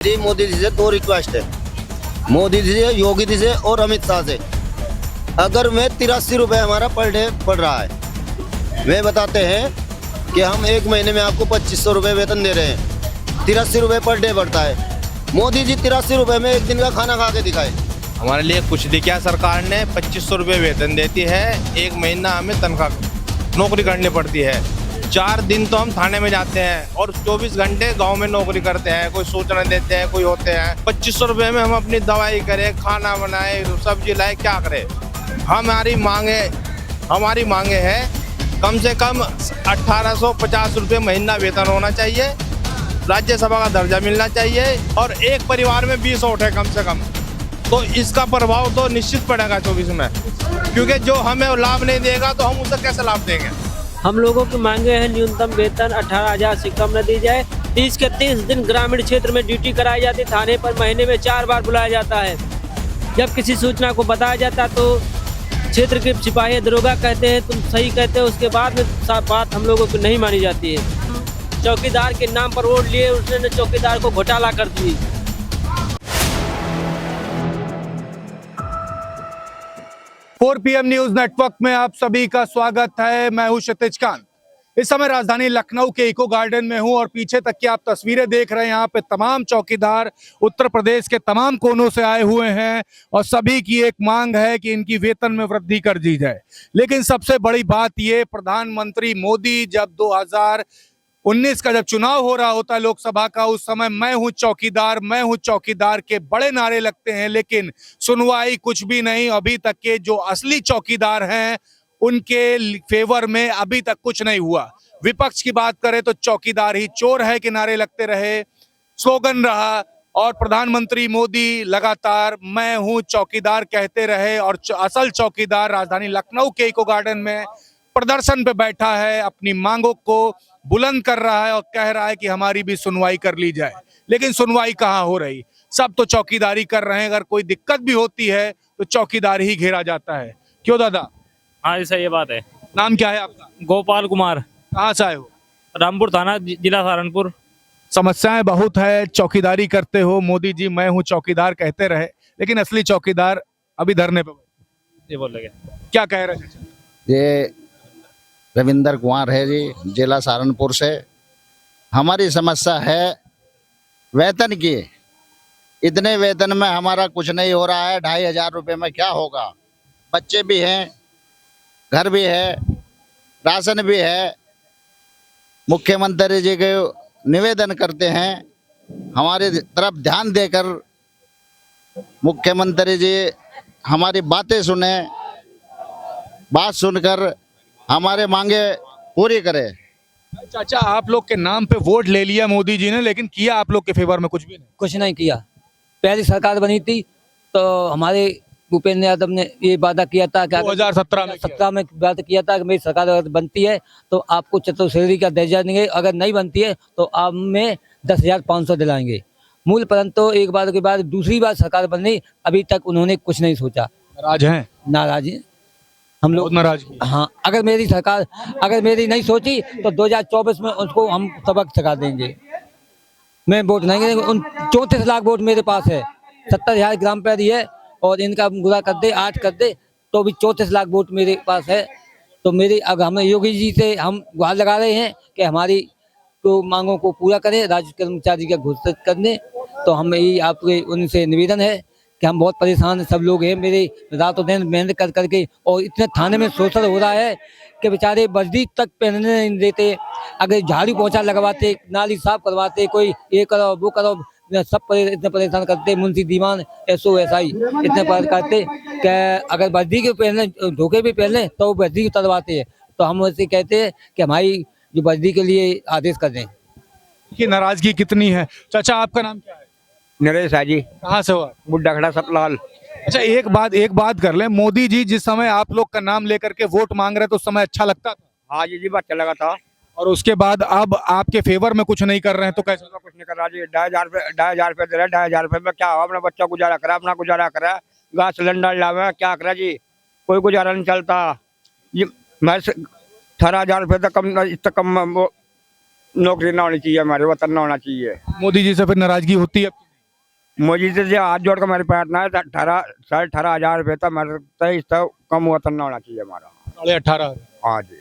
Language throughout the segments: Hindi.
जी मोदी जी से दो रिक्वेस्ट है, मोदी जी से, योगी जी से और अमित शाह से। अगर मैं 83 रुपये हमारा पर डे पड़ रहा है, वे बताते हैं कि हम एक महीने में आपको 2500 रुपये वेतन दे रहे हैं, 83 रुपये पर डे बढ़ता है। मोदी जी 83 रुपये में एक दिन का खाना खा के दिखाए। हमारे लिए कुछ दिया सरकार ने, 2500 रुपये वेतन देती है, एक महीना हमें तनख्वाह नौकरी करनी पड़ती है। 4 दिन तो हम थाने में जाते हैं और 24 घंटे गांव में नौकरी करते हैं, कोई सूचना देते हैं, कोई होते हैं। 2500 रुपये में हम अपनी दवाई करें, खाना बनाए, सब्जी लाए, क्या करें। हमारी मांगे है कम से कम 1850 रुपये महीना वेतन होना चाहिए, राज्यसभा का दर्जा मिलना चाहिए और एक परिवार में 20 वोट है कम से कम। तो इसका प्रभाव तो निश्चित पड़ेगा 24 में, क्योंकि जो हमें लाभ नहीं देगा तो हम उसे कैसे लाभ देंगे। हम लोगों की मांगे हैं न्यूनतम वेतन 18,000 से कम न दी जाए। 30 के 30 दिन ग्रामीण क्षेत्र में ड्यूटी कराई जाती, थाने पर महीने में 4 बार बुलाया जाता है। जब किसी सूचना को बताया जाता तो क्षेत्र के सिपाही दरोगा कहते हैं तुम सही कहते हो, उसके बाद में बात हम लोगों की नहीं मानी जाती है। चौकीदार के नाम पर वोट लिए, उसने चौकीदार को घोटाला कर दी। 4 PM न्यूज नेटवर्क में आप सभी का स्वागत है। मैं हूं क्षितिज कांत। इस समय राजधानी लखनऊ के इको गार्डन में हूं और पीछे तक की आप तस्वीरें देख रहे हैं। यहाँ पे तमाम चौकीदार उत्तर प्रदेश के तमाम कोनों से आए हुए हैं और सभी की एक मांग है कि इनकी वेतन में वृद्धि कर दी जाए। लेकिन सबसे बड़ी बात ये, प्रधानमंत्री मोदी जब 2019 का जब चुनाव हो रहा होता है लोकसभा का, उस समय मैं हूं चौकीदार के बड़े नारे लगते हैं, लेकिन सुनवाई कुछ भी नहीं। अभी तक के जो असली चौकीदार हैं उनके फेवर में अभी तक कुछ नहीं हुआ। विपक्ष की बात करें तो चौकीदार ही चोर है कि नारे लगते रहे, स्लोगन रहा और प्रधानमंत्री मोदी लगातार मैं हूं चौकीदार कहते रहे। और असल चौकीदार राजधानी लखनऊ के इको गार्डन में प्रदर्शन पे बैठा है, अपनी मांगों को बुलंद कर रहा है और कह रहा है कि हमारी भी सुनवाई कर ली जाए। लेकिन सुनवाई कहाँ हो रही, सब तो चौकीदारी कर रहे हैं। अगर कोई दिक्कत भी होती है तो चौकीदार ही घेरा जाता है। क्यों दादा? हाँ ऐसा ये बात है। नाम क्या है आपका? गोपाल कुमार। कहाँ से आए हो? रामपुर थाना, जिला सहारनपुर। समस्याएं बहुत है, चौकीदारी करते हो, मोदी जी मैं हूँ चौकीदार कहते रहे, लेकिन असली चौकीदार अभी धरने पे ये बोल रहे क्या कह रहे हैं? ये रविंदर कुमार है जी, जिला सहारनपुर से। हमारी समस्या है वेतन की। इतने वेतन में हमारा कुछ नहीं हो रहा है। 2,500 रुपये में क्या होगा? बच्चे भी हैं, घर भी है, राशन भी है। मुख्यमंत्री जी के निवेदन करते हैं हमारे तरफ ध्यान देकर मुख्यमंत्री जी हमारी बातें सुने, बात सुनकर हमारे मांगे पूरी करे। चाचा, आप लोग के नाम पे वोट ले लिया मोदी जी ने, लेकिन किया आप लोग के फेवर में कुछ भी नहीं? कुछ नहीं किया। पहली सरकार बनी थी तो हमारे भूपेंद्र यादव ने ये वादा किया था कि 2017 में वादा किया था कि मेरी सरकार अगर बनती है तो आपको चतुश्रेणी का दर्जा देंगे, अगर नहीं बनती है तो आप में 10,500 दिलाएंगे मूल। परंतु एक बार के बाद दूसरी बार सरकार बननी, अभी तक उन्होंने कुछ नहीं सोचा। नाराज हैं? नाराज हैं हम लोग, नाराज। हाँ, अगर मेरी सरकार नहीं सोची तो 2024 में उसको हम सबक सिखा देंगे। मैं वोट नहीं देंगे। 34 लाख वोट मेरे पास है, 70,000 ग्राम पंचायत है और इनका गुना कर दे 8 कर दे तो भी 34 लाख वोट मेरे पास है। तो मेरी अब हमें योगी जी से हम गुहार लगा रहे हैं कि हमारी तो मांगों को पूरा करें, राज्य कर्मचारी का घोषित करने। तो हम यही आपके उनसे निवेदन है कि हम बहुत परेशान सब लोग हैं, मेरे रातों दिन मेहनत कर करके, और इतने थाने में शोषण हो रहा है कि बेचारे वर्दी तक पहनने नहीं देते। अगर झाड़ू पोछा लगवाते, नाली साफ करवाते, कोई ये करो वो करो, सब इतने परेशान करते। मुंशी दीवान ऐसो ऐसा ही इतने परेशान करते कि अगर वर्दी के पहने, धोखे भी पहने तो वर्दी उतरवाते हैं। तो हम ऐसे कहते हैं कि हमारी जो वर्दी के लिए आदेश कर दें। की नाराजगी कितनी है? चाचा, आपका नाम क्या है? नरेश जी। कहाँ से हुआ? बुड्ढा खड़ा सतलाल। अच्छा, एक बात कर ले, मोदी जी जिस समय आप लोग का नाम लेकर के वोट मांग रहे तो उस समय अच्छा लगता था? हाँ जी अच्छा लगा था। और उसके बाद अब आपके फेवर में कुछ नहीं कर रहे हैं तो कैसे? कुछ नहीं कर रहा जी। 2,500 रुपये दे रहे। 2,500 रुपये में क्या हो? अपना बच्चा गुजारा करा, अपना गुजारा करा, गैस सिलेंडर लावे, क्या करा जी? कोई गुजारा नहीं चलता। ये मैं 18,000 रुपये तक कम, इससे कम नौकरी ना होनी चाहिए, हमारे वतन ना होना चाहिए। मोदी जी से फिर नाराजगी होती है? मोदी से जो हाथ जोड़ कर हमारी प्रार्थना है 18,500 था, मेरे लगता है इससे कम हुआ तो ना होना चाहिए हमारा। 18,500। हाँ जी।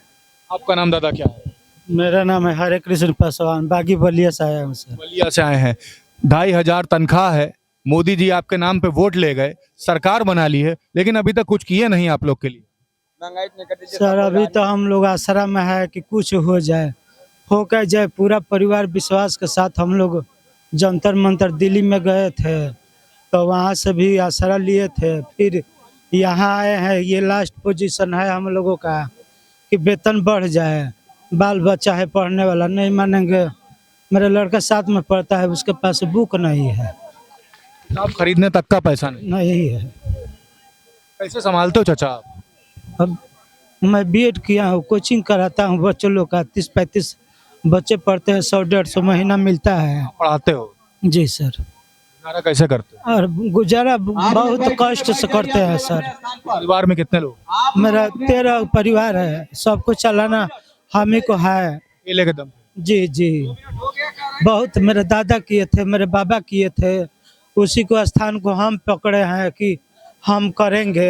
आपका नाम दादा क्या है? मेरा नाम है हरे कृष्ण पासवान, बागी बलिया से आया हूँ सर। बलिया से आए हैं। 2,500 तनख्वाह है, मोदी जी आपके नाम पे वोट ले गए, सरकार बना ली है, लेकिन अभी तक कुछ किए नहीं आप लोग के लिए। सर अभी तो हम लोग आसरा में है कि कुछ हो जाए, हो कर जाए। पूरा परिवार विश्वास के साथ हम लोग जंतर मंतर दिल्ली में गए थे, तो वहाँ से भी आसरा लिए थे, फिर यहाँ आए हैं। ये लास्ट पोजीशन है हम लोगों का कि वेतन बढ़ जाए। बाल बच्चा है पढ़ने वाला, नहीं मानेंगे। मेरा लड़का साथ में पढ़ता है, उसके पास बुक नहीं है, किताब खरीदने तक का पैसा नहीं। नहीं है। कैसे संभालते हो चाचा आप? अब मैं बीएड किया हूँ, कोचिंग कराता हूँ बच्चों लोग का। 30-35 बच्चे पढ़ते हैं, 100-150 महीना मिलता है। पढ़ाते हो? जी सर। गुजारा कैसे करते हो? और गुजारा बहुत कष्ट से करते हैं सर। परिवार में कितने लोग? मेरा 13 परिवार है, सबको चलाना हम ही को है। केले के दम। जी जी, बहुत मेरे दादा किए थे, मेरे बाबा किए थे, उसी को स्थान को हम पकड़े हैं कि हम करेंगे।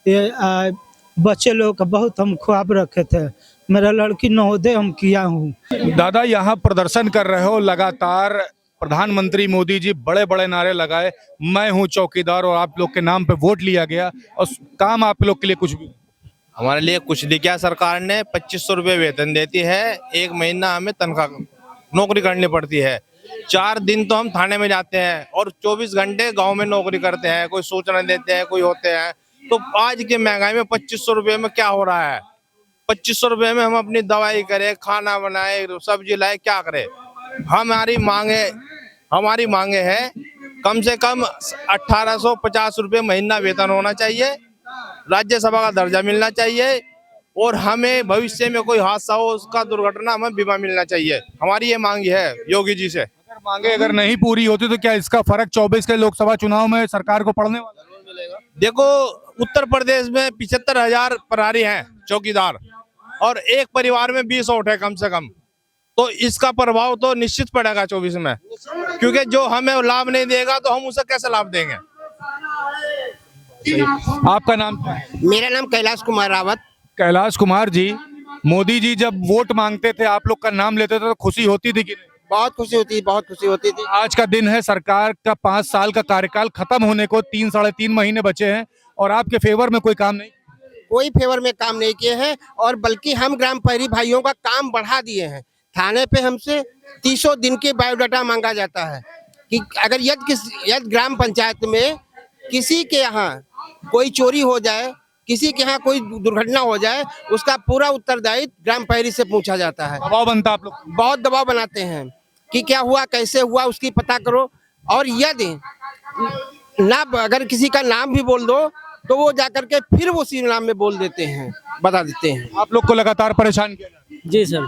ये बच्चे लोग का बहुत हम ख्वाब रखे थे। मेरा लड़की नवोदय हम किया हूँ। दादा यहाँ प्रदर्शन कर रहे हो लगातार, प्रधानमंत्री मोदी जी बड़े बड़े नारे लगाए, मैं हूँ चौकीदार, और आप लोग के नाम पे वोट लिया गया और काम आप लोग के लिए कुछ भी। हमारे लिए कुछ नहीं किया सरकार ने। 2500 रुपये वेतन देती है, एक महीना हमें तनख्वाह नौकरी करनी पड़ती है। 4 दिन तो हम थाने में जाते हैं और 24 घंटे गांव में नौकरी करते हैं, कोई सूचना देते हैं, कोई होते हैं। तो आज के महंगाई में 2500 रुपये में क्या हो रहा है? 2500 रुपये में हम अपनी दवाई करें, खाना बनाए, सब्जी लाए, क्या करें? हमारी मांगे है कम से कम 1850 रुपये महीना वेतन होना चाहिए, राज्यसभा का दर्जा मिलना चाहिए, और हमें भविष्य में कोई हादसा हो उसका दुर्घटना हमें बीमा मिलना चाहिए। हमारी ये मांग है योगी जी से। अगर नहीं पूरी होती तो क्या इसका फर्क 24 के लोकसभा चुनाव में सरकार को पड़ने वाला? देखो, उत्तर प्रदेश में 75,000 प्रहरी हैं चौकीदार, और एक परिवार में 20 वोट है कम से कम, तो इसका प्रभाव तो निश्चित पड़ेगा 24 में, क्योंकि जो हमें लाभ नहीं देगा तो हम उसे कैसे लाभ देंगे। आपका नाम क्या है? मेरा नाम कैलाश कुमार रावत। कैलाश कुमार जी, मोदी जी जब वोट मांगते थे, आप लोग का नाम लेते थे तो खुशी होती थी कि नहीं? बहुत खुशी होती, बहुत खुशी होती थी। आज का दिन है, सरकार का 5 साल का कार्यकाल खत्म होने को 3-3.5 महीने बचे हैं, और आपके फेवर में कोई काम नहीं? कोई फेवर में काम नहीं किए हैं, और बल्कि हम ग्राम प्रहरी भाइयों का काम बढ़ा दिए हैं। थाने पे हमसे 30 दिन के बायोडाटा मांगा जाता है कि अगर यदि ग्राम पंचायत में किसी के यहाँ कोई चोरी हो जाए, किसी के यहाँ कोई दुर्घटना हो जाए, उसका पूरा उत्तरदायित्व ग्राम प्रहरी से पूछा जाता है। दबाव बनता आप लोग? बहुत दबाव बनाते हैं कि क्या हुआ, कैसे हुआ, उसकी पता करो। और यदि ना अगर किसी का नाम भी बोल दो तो वो जाकर के फिर वो उसी नाम में बोल देते हैं, बता देते हैं। आप लोग को लगातार परेशान किया जा रहा है। जी सर।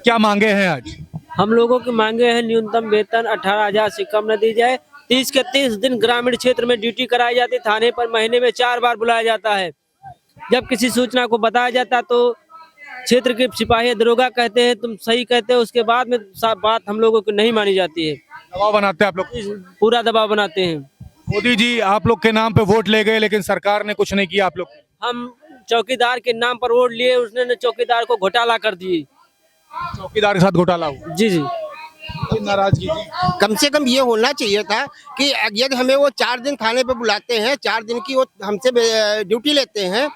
क्या मांगे हैं आज? हम लोगों की मांगे हैं न्यूनतम वेतन 18,000 से कम न दी जाए। 30 के 30 दिन ग्रामीण क्षेत्र में ड्यूटी कराई जाती, थाने पर महीने में 4 बार बुलाया जाता है। जब किसी सूचना को बताया जाता तो क्षेत्र के सिपाही दरोगा कहते हैं तुम सही कहते हो, उसके बाद में बात हम लोगों को नहीं मानी जाती है। दबाव बनाते हैं आप लोग? पूरा दबाव बनाते हैं। मोदी जी आप लोग के नाम पे वोट ले गए, लेकिन सरकार ने कुछ नहीं किया आप लोग? हम चौकीदार के नाम पर वोट लिए, उसने चौकीदार को घोटाला कर दिए। चौकीदार के साथ घोटाला हुआ? जी जी। नाराजगी? कम से कम ये होना चाहिए था कि यदि हमें वो 4 दिन थाने पे बुलाते हैं, 4 दिन की वो हमसे ड्यूटी लेते हैं,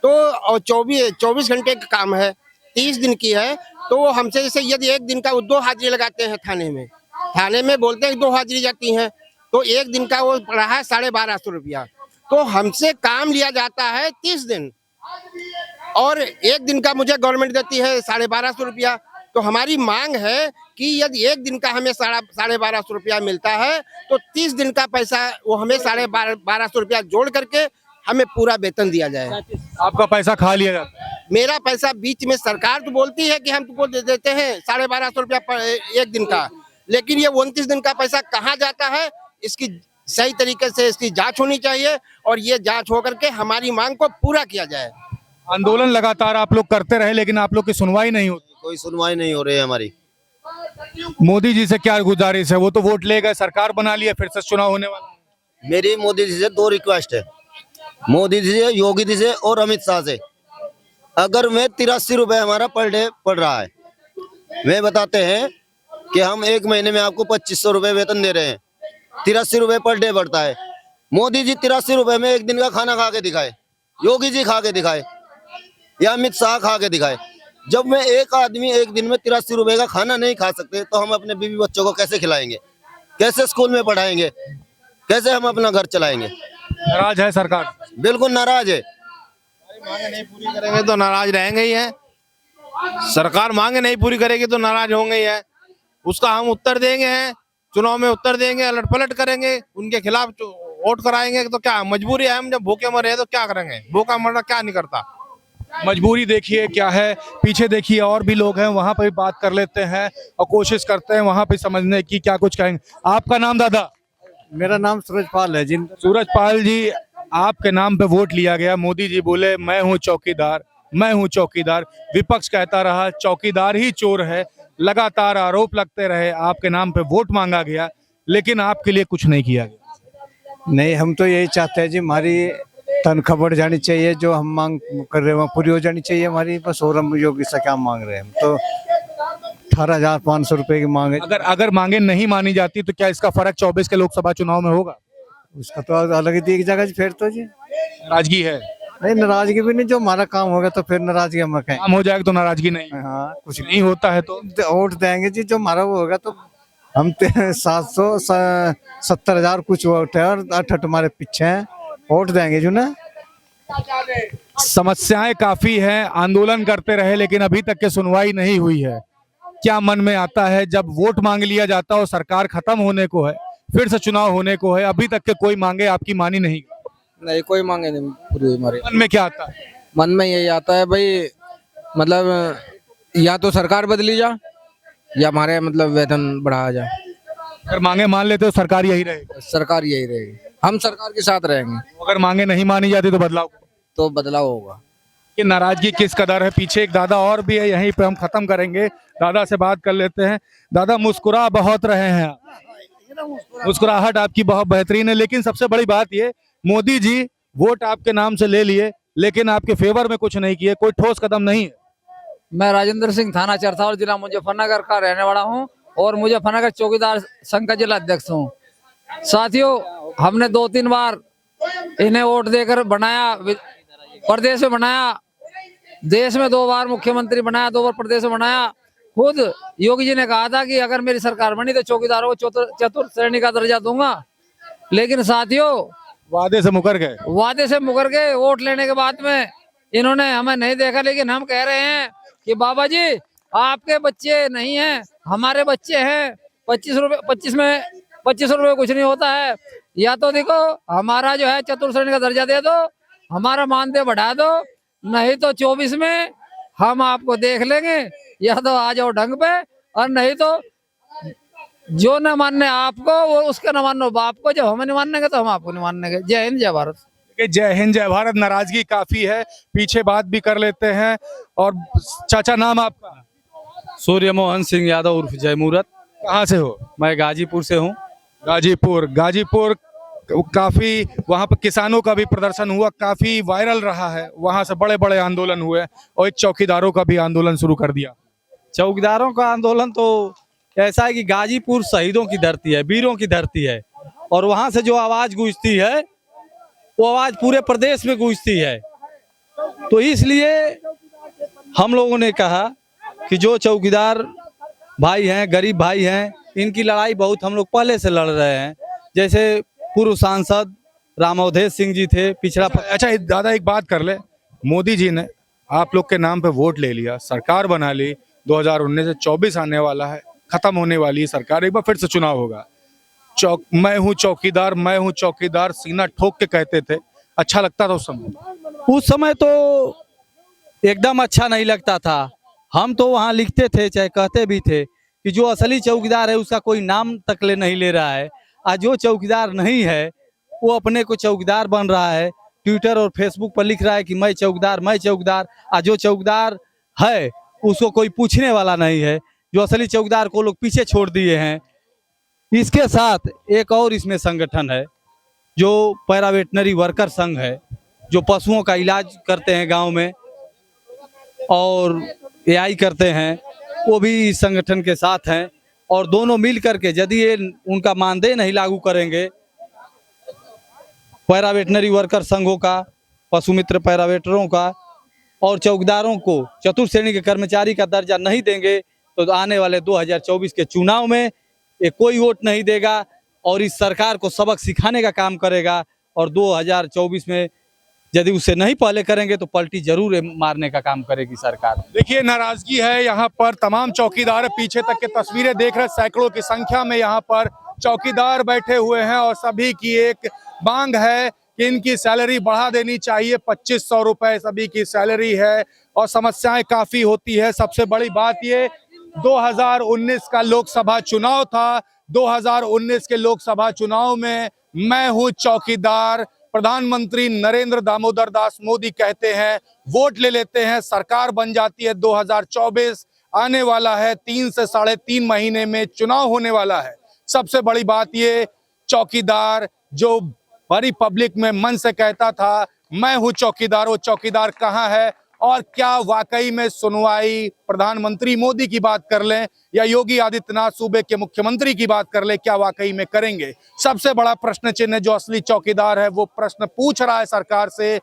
तो 24 घंटे का काम है, 30 दिन की है, तो वो हमसे जैसे यदि एक दिन का वो 2 हाजिरी लगाते हैं थाने में बोलते हैं 2 हाजिरी जाती हैं, तो एक दिन का वो पड़ा है 1250 रुपया। तो हमसे काम लिया जाता है 30 दिन, और एक दिन का मुझे गवर्नमेंट देती है 1250 रुपया। तो हमारी मांग है कि यदि एक दिन का हमें 1250 रुपया मिलता है, तो 30 दिन का पैसा वो हमें 1250 रुपया जोड़ करके हमें पूरा वेतन दिया जाए। आपका पैसा खा लिया जाता है? मेरा पैसा बीच में सरकार तो बोलती है कि हम तुमको दे देते हैं 1250 रुपया एक दिन का, लेकिन ये 29 दिन का पैसा कहाँ जाता है, इसकी सही तरीके से इसकी जांच होनी चाहिए, और ये जांच होकर के हमारी मांग को पूरा किया जाए। आंदोलन लगातार आप लोग करते रहे, लेकिन आप लोग की सुनवाई नहीं होती? कोई सुनवाई नहीं हो रही है हमारी। मोदी जी से क्या गुजारिश है? वो तो वोट ले गए, सरकार बना लिया, फिर से चुनाव होने वाला है। मेरी मोदी जी से दो रिक्वेस्ट है, मोदी जी से, योगी जी से और अमित शाह से। अगर मैं 83 रुपए हमारा पर डे पड़ रहा है, वे बताते हैं कि हम एक महीने में आपको 2500 रुपए वेतन दे रहे हैं, 83 रुपए पर डे बढ़ता है। मोदी जी 83 रुपए में एक दिन का खाना खा के दिखाए, योगी जी खा के दिखाए या अमित शाह खा के दिखाए। जब मैं एक आदमी एक दिन में 83 रुपए का खाना नहीं खा सकते तो हम अपने बीवी बच्चों को कैसे खिलाएंगे, कैसे स्कूल में पढ़ाएंगे, कैसे हम अपना घर चलाएंगे? नाराज है सरकार? बिल्कुल नाराज है। मांगे नहीं पूरी करेंगे तो नाराज रहेंगे ही है। सरकार मांगे नहीं पूरी करेगी तो नाराज होंगे ही है। उसका हम उत्तर देंगे हैं, चुनाव में उत्तर देंगे, अलट पलट करेंगे, उनके खिलाफ वोट कराएंगे। तो क्या मजबूरी है, हम जब भूखे मरे हैं तो क्या करेंगे? भूखा मरना क्या नहीं करता। मजबूरी देखिए क्या है, पीछे देखिए और भी लोग हैं, वहां पर भी बात कर लेते हैं और कोशिश करते हैं वहां पे समझने की क्या कुछ कहेंगे। आपका नाम दादा? मेरा नाम सूरजपाल है। सूरजपाल जी, आपके नाम पे वोट लिया गया, मोदी जी बोले मैं हूं चौकीदार, मैं हूं चौकीदार। विपक्ष कहता रहा चौकीदार ही चोर है, लगातार आरोप लगते रहे, आपके नाम पे वोट मांगा गया, लेकिन आपके लिए कुछ नहीं किया गया। नहीं, हम तो यही चाहते हैं जी, हमारी तनख्वाह बढ़ जानी चाहिए, जो हम मांग कर रहे हैं वो पूरी हो जानी चाहिए हमारी, बस। और हम योगी से क्या मांग रहे हैं? हम तो 18,500 रुपए की मांगे। अगर मांगे नहीं मानी जाती तो क्या इसका फर्क 24 के लोकसभा चुनाव में होगा? उसका तो अलग ही दिख जाएगा जी फिर तो जी। नाराजगी है? नहीं, नाराजगी भी नहीं, जो हमारा काम होगा तो फिर नाराजगी हम कहें। काम हो जाएगा तो नाराजगी नहीं? हाँ, कुछ नहीं होता है तो वोट देंगे जी, जो हमारा वो होगा। तो हम 770,000 कुछ वोट है और 8 हमारे पीछे हैं, वोट देंगे जो ना। समस्याएं काफी हैं, आंदोलन करते रहे लेकिन अभी तक के सुनवाई नहीं हुई है। क्या मन में आता है जब वोट मांग लिया जाता और सरकार खत्म होने को है, फिर से चुनाव होने को है, अभी तक के कोई मांगे आपकी मानी नहीं? नहीं, कोई मांगे नहीं पूरी हमारे। मन में क्या आता है? मन में यही आता है भाई, मतलब या तो सरकार बदली जा या हमारे मतलब वेतन बढ़ाया जाए। अगर मांगे मान लेते तो सरकार यही रहेगी? सरकार यही रहेगी, हम सरकार के साथ रहेंगे। अगर मांगे नहीं मानी जाती तो बदलाव होगा। कि नाराजगी किस कदर है? पीछे एक दादा और भी है, यहीं पे हम खत्म करेंगे, दादा से बात कर लेते हैं। दादा, मुस्कुरा बहुत रहे हैं आप, मुस्कुराहट आपकी बहुत बेहतरीन है, लेकिन सबसे बड़ी बात ये, मोदी जी वोट आपके नाम से ले लिए लेकिन आपके फेवर में कुछ नहीं किए, कोई ठोस कदम नहीं है। मैं राजेंद्र सिंह, थाना चरथावल, जिला मुजफ्फरनगर का रहने वाला हूं और मुजफ्फरनगर चौकीदार संघ का जिला अध्यक्ष हूं। साथियों, हमने 2-3 बार इन्हें वोट देकर बनाया, प्रदेश में बनाया, देश में 2 बार मुख्यमंत्री बनाया, 2 बार प्रदेश में बनाया। खुद योगी जी ने कहा था कि अगर मेरी सरकार बनी तो चौकीदारों को चतुर्थ श्रेणी का दर्जा दूंगा, लेकिन साथियों वादे से मुकर गए। वोट लेने के बाद में इन्होंने हमें नहीं देखा। लेकिन हम कह रहे हैं कि बाबा जी, आपके बच्चे नहीं हैं, हमारे बच्चे हैं। 25 रुपए कुछ नहीं होता है। या तो देखो, हमारा जो है चतुर्थ श्रेणी का दर्जा दे दो, हमारा मानदेय बढ़ा दो, नहीं तो 24 में हम आपको देख लेंगे। या तो आ जाओ ढंग पे, और नहीं तो जो न मानने आपको वो उसके न मानो बाप को। जब हमें नहीं मानेंगे तो हम आपको नहीं मानेंगे। जय हिंद, जय भारत। जय हिंद, जय भारत। नाराजगी काफी है, पीछे बात भी कर लेते हैं। और चाचा, नाम आपका? सूर्य मोहन सिंह यादव उर्फ जय मूरत। कहाँ से हो? मैं गाजीपुर से हूँ। गाजीपुर काफी, वहाँ पर किसानों का भी प्रदर्शन हुआ, काफी वायरल रहा है, वहाँ से बड़े बड़े आंदोलन हुए और एक चौकीदारों का भी आंदोलन शुरू कर दिया। चौकीदारों का आंदोलन तो ऐसा है कि गाजीपुर शहीदों की धरती है, वीरों की धरती है, और वहाँ से जो आवाज गूंजती है वो आवाज पूरे प्रदेश में गूंजती है। तो इसलिए हम लोगों ने कहा कि जो चौकीदार भाई हैं, गरीब भाई हैं, इनकी लड़ाई बहुत हम लोग पहले से लड़ रहे हैं। जैसे पूर्व सांसद रामोधेश सिंह जी थे, पिछड़ा। अच्छा दादा, एक बात कर ले, मोदी जी ने आप लोग के नाम पे वोट ले लिया, सरकार बना ली, 2019 से 24 आने वाला है, खत्म होने वाली है सरकार, एक बार फिर से चुनाव होगा। मैं हूँ चौकीदार, मैं हूँ चौकीदार, सीना ठोक के कहते थे, अच्छा लगता था उस समय? उस समय तो एकदम अच्छा नहीं लगता था। हम तो वहाँ लिखते थे, चाहे कहते भी थे कि जो असली चौकीदार है उसका कोई नाम तक नहीं ले रहा है, और जो चौकीदार नहीं है वो अपने को चौकीदार बन रहा है, ट्विटर और फेसबुक पर लिख रहा है कि मैं चौकीदार, मैं चौकीदार। और जो चौकीदार है उसको कोई पूछने वाला नहीं है जो असली चौकीदार को लोग पीछे छोड़ दिए हैं। इसके साथ एक और इसमें संगठन है जो पैरा वेटनरी वर्कर संघ है, जो पशुओं का इलाज करते हैं गांव में और एआई करते हैं, वो भी इस संगठन के साथ हैं। और दोनों मिल करके यदि ये उनका मानदेय नहीं लागू करेंगे, पैरा वेटनरी वर्कर संघों का, पशु मित्र पैरावेटरों का और चौकीदारों को चतुर्थ श्रेणी के कर्मचारी का दर्जा नहीं देंगे तो आने वाले 2024 के चुनाव में ये कोई वोट नहीं देगा और इस सरकार को सबक सिखाने का काम करेगा। और 2024 में यदि उसे नहीं पहले करेंगे तो पलटी जरूर मारने का काम करेगी सरकार। देखिए नाराजगी है यहाँ पर, तमाम चौकीदार पीछे तक के तस्वीरें देख रहे, सैकड़ों की संख्या में यहाँ पर चौकीदार बैठे हुए हैं और सभी की एक मांग है कि इनकी सैलरी बढ़ा देनी चाहिए। 2500 रुपए सभी की सैलरी है और समस्याएं काफी होती है। सबसे बड़ी बात ये 2019 का लोकसभा चुनाव था, 2019 के लोकसभा चुनाव में मैं हूं चौकीदार, प्रधानमंत्री नरेंद्र दामोदर दास मोदी कहते हैं, वोट ले लेते हैं, सरकार बन जाती है। 2024 आने वाला है, 3 से 3.5 महीने में चुनाव होने वाला है। सबसे बड़ी बात ये चौकीदार जो बड़ी पब्लिक में मन से कहता था मैं हूं चौकीदार, वो चौकीदार कहां है और क्या वाकई में सुनवाई प्रधानमंत्री मोदी की बात कर लें या योगी आदित्यनाथ सूबे के मुख्यमंत्री की बात कर लें, क्या वाकई में करेंगे? सबसे बड़ा प्रश्न चिन्ह जो असली चौकीदार है वो प्रश्न पूछ रहा है सरकार से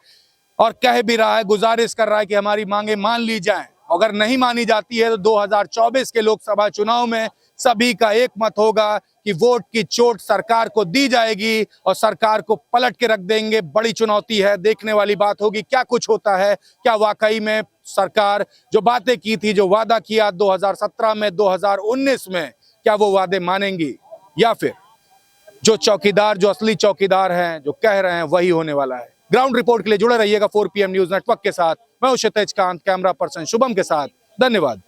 और कह भी रहा है, गुजारिश कर रहा है कि हमारी मांगे मान ली जाएं। अगर नहीं मानी जाती है तो 2024 के लोकसभा चुनाव में सभी का एक मत होगा कि वोट की चोट सरकार को दी जाएगी और सरकार को पलट के रख देंगे। बड़ी चुनौती है, देखने वाली बात होगी क्या कुछ होता है। क्या वाकई में सरकार जो बातें की थी, जो वादा किया 2017 में, 2019 में, क्या वो वादे मानेंगी या फिर जो चौकीदार, जो असली चौकीदार हैं, जो कह रहे हैं वही होने वाला है। ग्राउंड रिपोर्ट के लिए जुड़े रहिएगा 4 PM न्यूज नेटवर्क के साथ। मैं हूं क्षितिज कांत, कैमरा पर्सन शुभम के साथ। धन्यवाद।